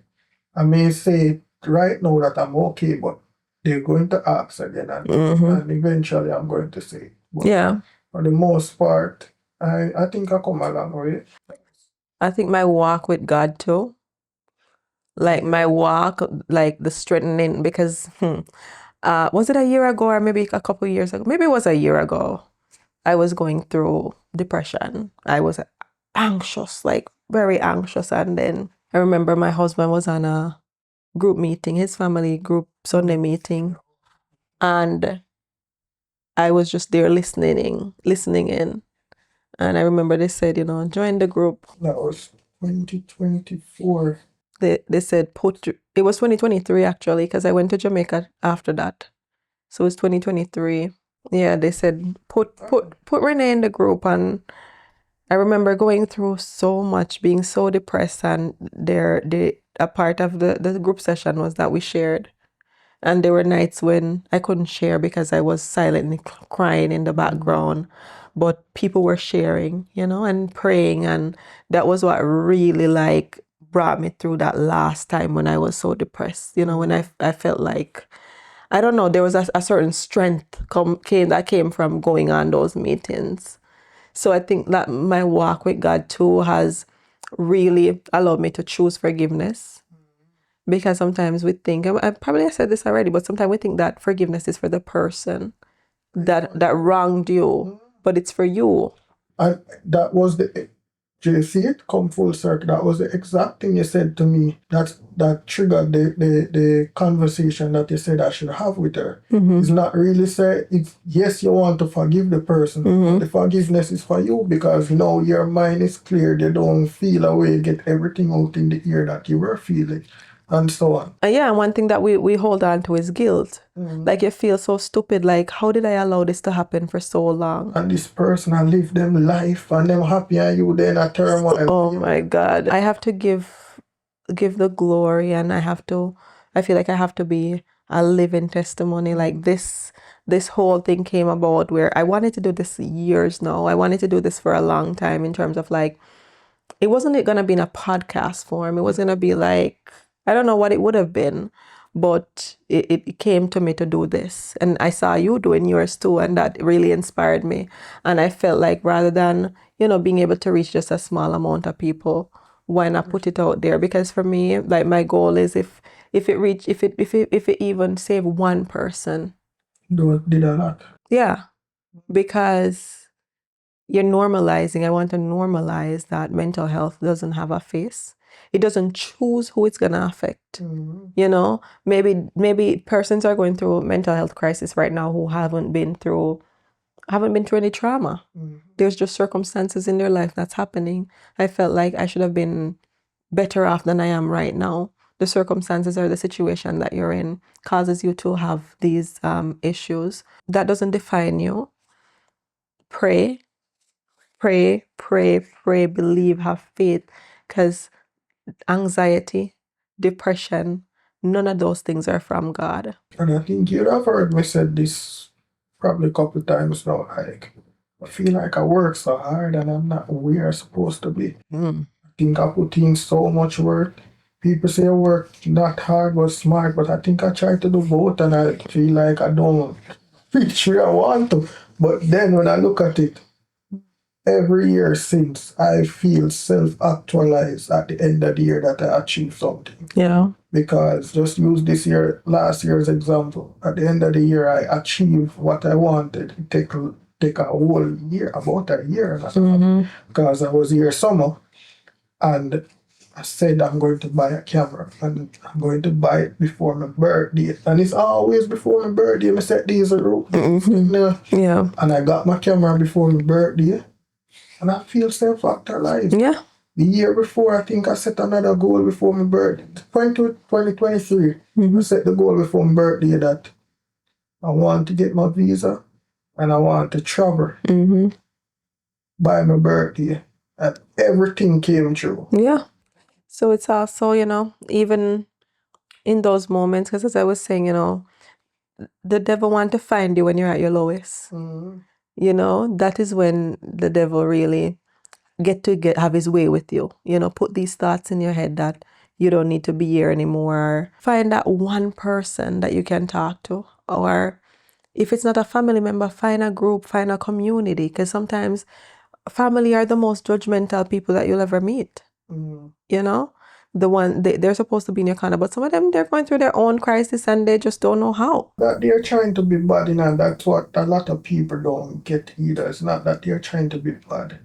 B: I may say right now that I'm okay, but they're going to ask again, and eventually I'm going to say it. But
C: Yeah.
B: for the most part, I think I come a long way.
C: I think my walk with God too. Like my walk, like the strengthening, because was it a year ago or maybe a couple of years ago? Maybe it was a year ago. I was going through depression. I was anxious, like very anxious. And then I remember my husband was on a group meeting, his family group Sunday meeting. And I was just there listening in. And I remember they said, join the group.
B: That was 2024.
C: They said it was 2023 actually, because I went to Jamaica after that. So it's 2023. Yeah, they said put Renee in the group, and I remember going through so much, being so depressed, and a part of the group session was that we shared. And there were nights when I couldn't share because I was silently crying in the background. But people were sharing, and praying. And that was what really brought me through that last time when I was so depressed. When I felt like, I don't know, there was a certain strength that came from going on those meetings. So I think that my walk with God too has really allowed me to choose forgiveness. Because sometimes we think, I probably said this already, but sometimes we think that forgiveness is for the person that wronged you, but it's for you.
B: And that was do you see it come full circle? That was the exact thing you said to me that triggered the conversation that you said I should have with her. It's not really say, yes, you want to forgive the person, but the forgiveness is for you because now your mind is clear. You don't feel away, get everything out in the ear that you were feeling, and so on.
C: And one thing that we hold on to is guilt. Like you feel so stupid, like how did I allow this to happen for so long?
B: And this person I live them life and them happy and you then a turmoil.
C: Oh my God. I have to give the glory, and I feel like I have to be a living testimony. Like this whole thing came about where I wanted to do this years now. I wanted to do this for a long time in terms of it wasn't going to be in a podcast form. It was going to be I don't know what it would have been, but it came to me to do this. And I saw you doing yours too, and that really inspired me. And I felt like rather than, being able to reach just a small amount of people, why not put it out there? Because for me, my goal is if it even save one person.
B: Did a lot.
C: Yeah, because you're normalizing. I want to normalize that mental health doesn't have a face. It doesn't choose who it's gonna affect. Maybe persons are going through mental health crisis right now who haven't been through any trauma. There's just circumstances in their life that's happening. I felt like I should have been better off than I am right now. The circumstances or the situation that you're in causes you to have these issues. That doesn't define you. Pray pray, pray, pray, believe, have faith, because anxiety, depression, none of those things are from God.
B: And I think you'd have heard me said this probably a couple times now, like, I feel like I work so hard and I'm not where I'm supposed to be.
C: Mm.
B: I think I put in so much work. People say I work not hard but smart, but I think I try to do both and I feel like I don't reach where I want to. But then when I look at it, every year since I feel self-actualized at the end of the year that I achieved something.
C: Yeah.
B: Because just use this year, last year's example. At the end of the year, I achieved what I wanted. It take a whole year, about a year and a half,
C: Mm-hmm.
B: because I was here summer and I said I'm going to buy a camera and I'm going to buy it before my birthday. And it's always before my birthday. I set these rules.
C: Mm-hmm. Yeah.
B: And I got my camera before my birthday. And I feel self-actualized.
C: Yeah.
B: The year before, I think I set another goal before my birthday. 2023,
C: Mm-hmm.
B: I set the goal before my birthday that I want to get my visa and I want to travel
C: Mm-hmm.
B: by my birthday. And everything came true.
C: Yeah. So it's also, even in those moments, because as I was saying, the devil want to find you when you're at your lowest. That is when the devil really have his way with you. Put these thoughts in your head that you don't need to be here anymore. Find that one person that you can talk to, or if it's not a family member, find a group, find a community, because sometimes family are the most judgmental people that you'll ever meet. The one they're supposed to be in your corner, but some of them, they're going through their own crisis and they just don't know how.
B: That they're trying to be bad, and that's what a lot of people don't get either. It's not that they're trying to be bad.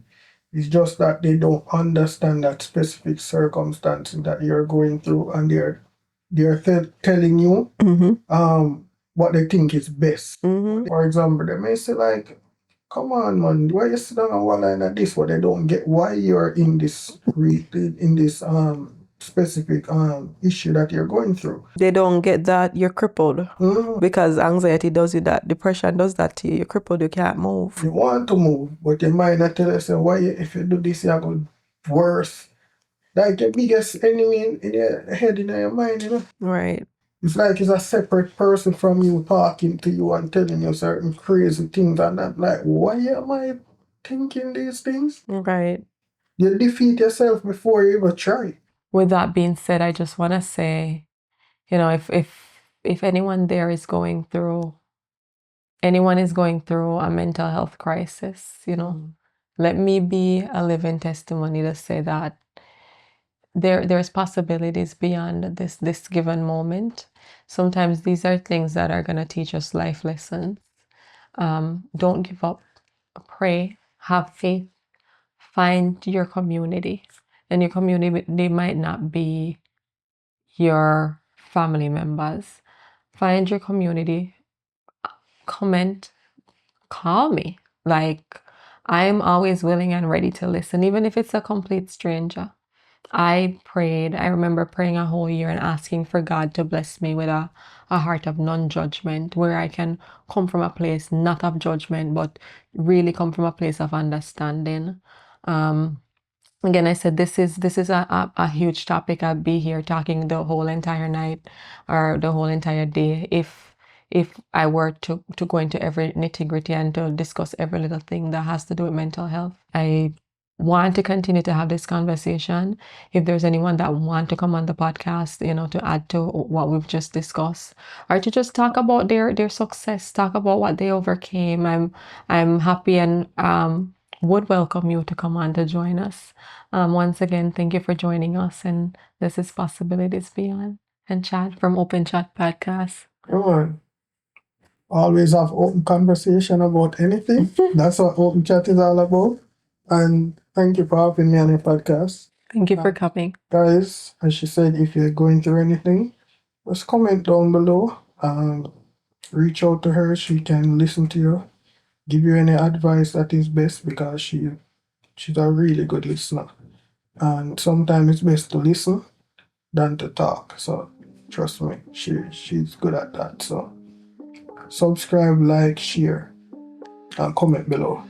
B: It's just that they don't understand that specific circumstances that you're going through, and they're telling you
C: Mm-hmm.
B: what they think is best.
C: Mm-hmm.
B: For example, they may say like, "Come on, man, why you sit down on one line of this?" But they don't get why you're in this specific issue that you're going through.
C: They don't get that you're crippled, because anxiety does you that, depression does that to you. You're crippled, you can't move.
B: You want to move, but your mind not tell you say, why if you do this, you're going worse. Like your biggest enemy in your head, in your mind.
C: Right.
B: It's like it's a separate person from you talking to you and telling you certain crazy things, and I'm like, why am I thinking these things?
C: Right.
B: You defeat yourself before you even try.
A: With that being said, I just want to say, if anyone there is going through, anyone is going through a mental health crisis, let me be a living testimony to say that there's possibilities beyond this given moment. Sometimes these are things that are going to teach us life lessons. Don't give up. Pray. Have faith. Find your community. And your community, they might not be your family members. Find your community. Comment. Call me. Like, I'm always willing and ready to listen, even if it's a complete stranger. I remember praying a whole year and asking for God to bless me with a heart of non-judgment, where I can come from a place not of judgment, but really come from a place of understanding. Again, I said this is a huge topic. I'll be here talking the whole entire night or the whole entire day if I were to go into every nitty-gritty and to discuss every little thing that has to do with mental health. I want to continue to have this conversation. If there's anyone that want to come on the podcast, to add to what we've just discussed, or to just talk about their success, talk about what they overcame, I'm happy and would welcome you to come on to join us. Once again, thank you for joining us, and this is Possibilities Beyond and Chat from Open Chat Podcast.
B: Come on. Always have open conversation about anything. That's what Open Chat is all about. And thank you for having me on your podcast.
A: Thank you for coming.
B: Guys, as she said, if you're going through anything, just comment down below. Reach out to her. She can listen to you, give you any advice that is best, because she's a really good listener. And sometimes it's best to listen than to talk. So trust me, she's good at that. So subscribe, like, share, and comment below.